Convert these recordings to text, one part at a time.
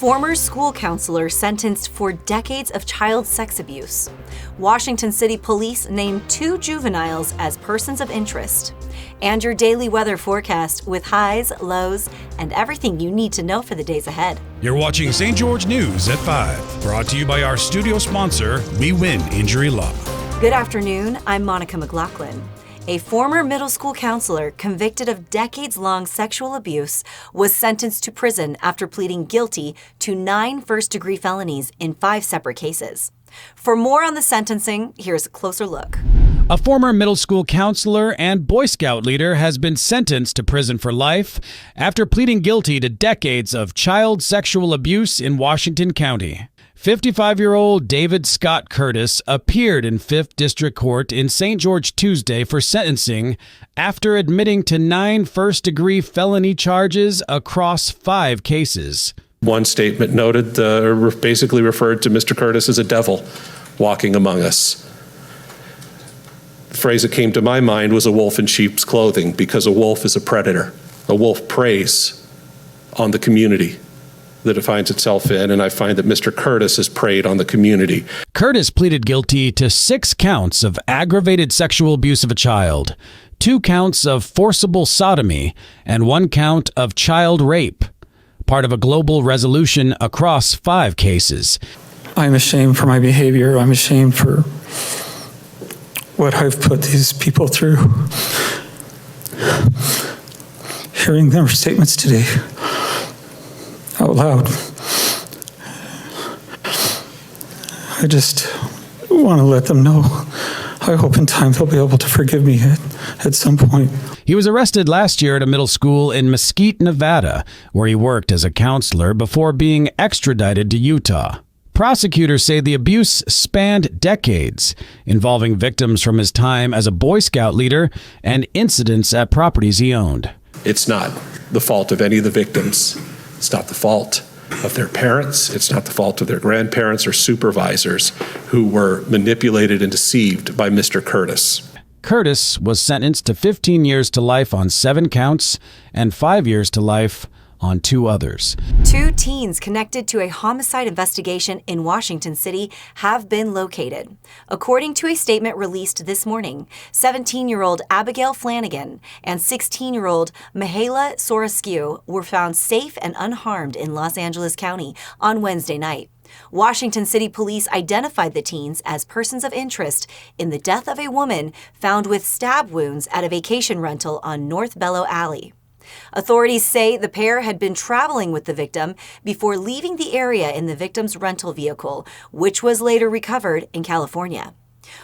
Former school counselor sentenced for decades of child sex abuse. Washington City Police named 2 juveniles as persons of interest. And your daily weather forecast with highs, lows, and everything you need to know for the days ahead. You're watching St. George News at 5, brought to you by our studio sponsor, We Win Injury Law. Good afternoon, I'm Monica McLaughlin. A former middle school counselor convicted of decades-long sexual abuse was sentenced to prison after pleading guilty to 9 first-degree felonies in 5 separate cases. For more on the sentencing, here's a closer look. A former middle school counselor and Boy Scout leader has been sentenced to prison for life after pleading guilty to decades of child sexual abuse in Washington County. 55-year-old David Scott Curtis appeared in 5th District Court in St. George Tuesday for sentencing after admitting to 9 first-degree felony charges across 5 cases. One statement noted, basically referred to Mr. Curtis as a devil walking among us. The phrase that came to my mind was a wolf in sheep's clothing, because a wolf is a predator. A wolf preys on the community that it finds itself in, and I find that Mr. Curtis has preyed on the community. Curtis pleaded guilty to 6 counts of aggravated sexual abuse of a child, 2 counts of forcible sodomy, and 1 count of child rape, part of a global resolution across 5 cases. I'm ashamed for my behavior. I'm ashamed for what I've put these people through. Hearing their statements today out loud, I just want to let them know. I hope in time they'll be able to forgive me at some point. He was arrested last year at a middle school in Mesquite, Nevada, where he worked as a counselor before being extradited to Utah. Prosecutors say the abuse spanned decades, involving victims from his time as a Boy Scout leader and incidents at properties he owned. It's not the fault of any of the victims. It's not the fault of their parents. It's not the fault of their grandparents or supervisors who were manipulated and deceived by Mr. Curtis. Curtis was sentenced to 15 years to life on 7 counts and 5 years to life on 2 others. 2 teens connected to a homicide investigation in Washington City have been located. According to a statement released this morning, 17-year-old Abigail Flanagan and 16-year-old Mihaela Soroscu were found safe and unharmed in Los Angeles County on Wednesday night. Washington City Police identified the teens as persons of interest in the death of a woman found with stab wounds at a vacation rental on North Bellow Alley. Authorities say the pair had been traveling with the victim before leaving the area in the victim's rental vehicle, which was later recovered in California.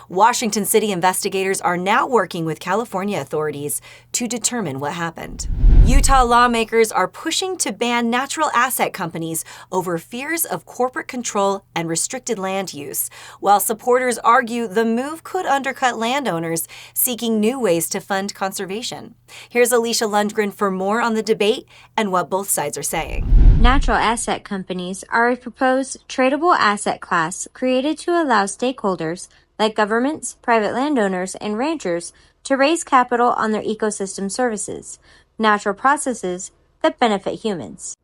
Washington City investigators are now working with California authorities to determine what happened. Utah lawmakers are pushing to ban natural asset companies over fears of corporate control and restricted land use, while supporters argue the move could undercut landowners seeking new ways to fund conservation. Here's Alicia Lundgren for more on the debate and what both sides are saying. Natural asset companies are a proposed tradable asset class created to allow stakeholders like governments, private landowners, and ranchers to raise capital on their ecosystem services, natural processes that benefit humans.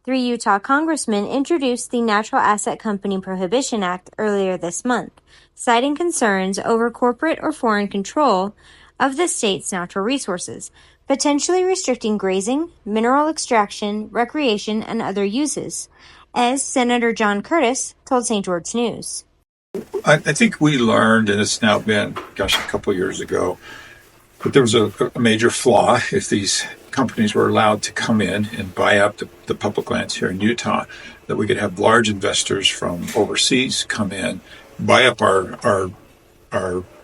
3 Utah congressmen introduced the Natural Asset Company Prohibition Act earlier this month, citing concerns over corporate or foreign control of the state's natural resources, potentially restricting grazing, mineral extraction, recreation, and other uses, as Senator John Curtis told St. George News. I think we learned, and it's now been, a couple years ago, that there was a major flaw if these companies were allowed to come in and buy up the public lands here in Utah, that we could have large investors from overseas come in, buy up our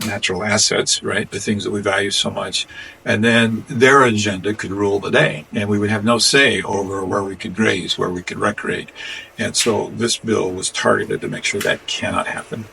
natural assets, right? The things that we value so much. And then their agenda could rule the day. And we would have no say over where we could graze, where we could recreate. And so this bill was targeted to make sure that cannot happen.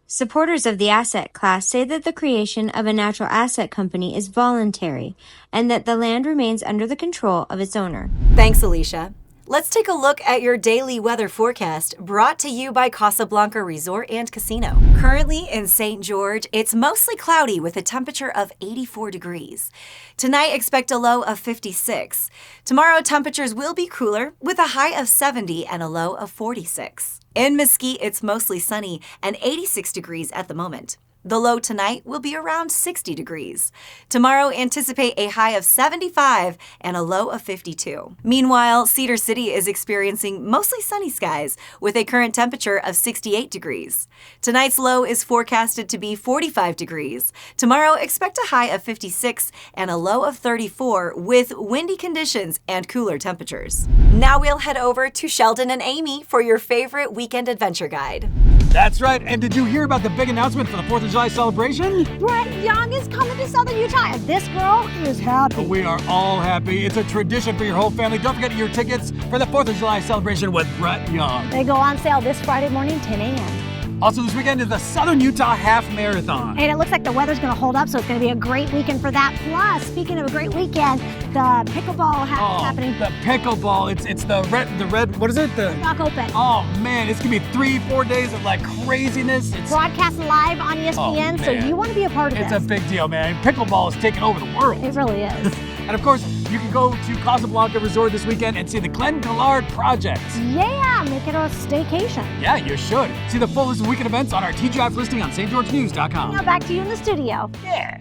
Supporters of the asset class say that the creation of a natural asset company is voluntary and that the land remains under the control of its owner. Thanks, Alicia. Let's take a look at your daily weather forecast, brought to you by Casablanca Resort and Casino. Currently in St. George, it's mostly cloudy with a temperature of 84 degrees. Tonight, expect a low of 56. Tomorrow, temperatures will be cooler with a high of 70 and a low of 46. In Mesquite, it's mostly sunny and 86 degrees at the moment. The low tonight will be around 60 degrees. Tomorrow, anticipate a high of 75 and a low of 52. Meanwhile, Cedar City is experiencing mostly sunny skies with a current temperature of 68 degrees. Tonight's low is forecasted to be 45 degrees. Tomorrow, expect a high of 56 and a low of 34 with windy conditions and cooler temperatures. Now we'll head over to Sheldon and Amy for your favorite weekend adventure guide. That's right. And did you hear about the big announcement for the 4th of July celebration? Brett Young is coming to Southern Utah, and this girl is happy. We are all happy. It's a tradition for your whole family. Don't forget your tickets for the 4th of July celebration with Brett Young. They go on sale this Friday morning, 10 a.m. Also, this weekend is the Southern Utah Half Marathon. And it looks like the weather's going to hold up, so it's going to be a great weekend for that. Plus, speaking of a great weekend, the pickleball is happening. The pickleball. It's the red, what is it? The Rock Open. Oh, man, it's going to be 3-4 days of like craziness. It's broadcast live on ESPN, so you want to be a part of this. It's a big deal, man. Pickleball is taking over the world. It really is. And of course, you can go to Casablanca Resort this weekend and see the Glenn Collard Project. Yeah, make it a staycation. Yeah, you should. See the full list of weekend events on our TGIF listing on stgeorgenews.com. Now back to you in the studio. Yeah.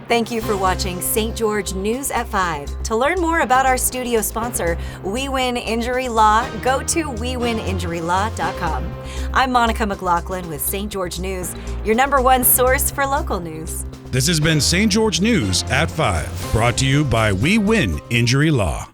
Thank you for watching St. George News at 5. To learn more about our studio sponsor, We Win Injury Law, go to wewininjurylaw.com. I'm Monica McLaughlin with St. George News, your #1 source for local news. This has been St. George News at 5, brought to you by We Win Injury Law.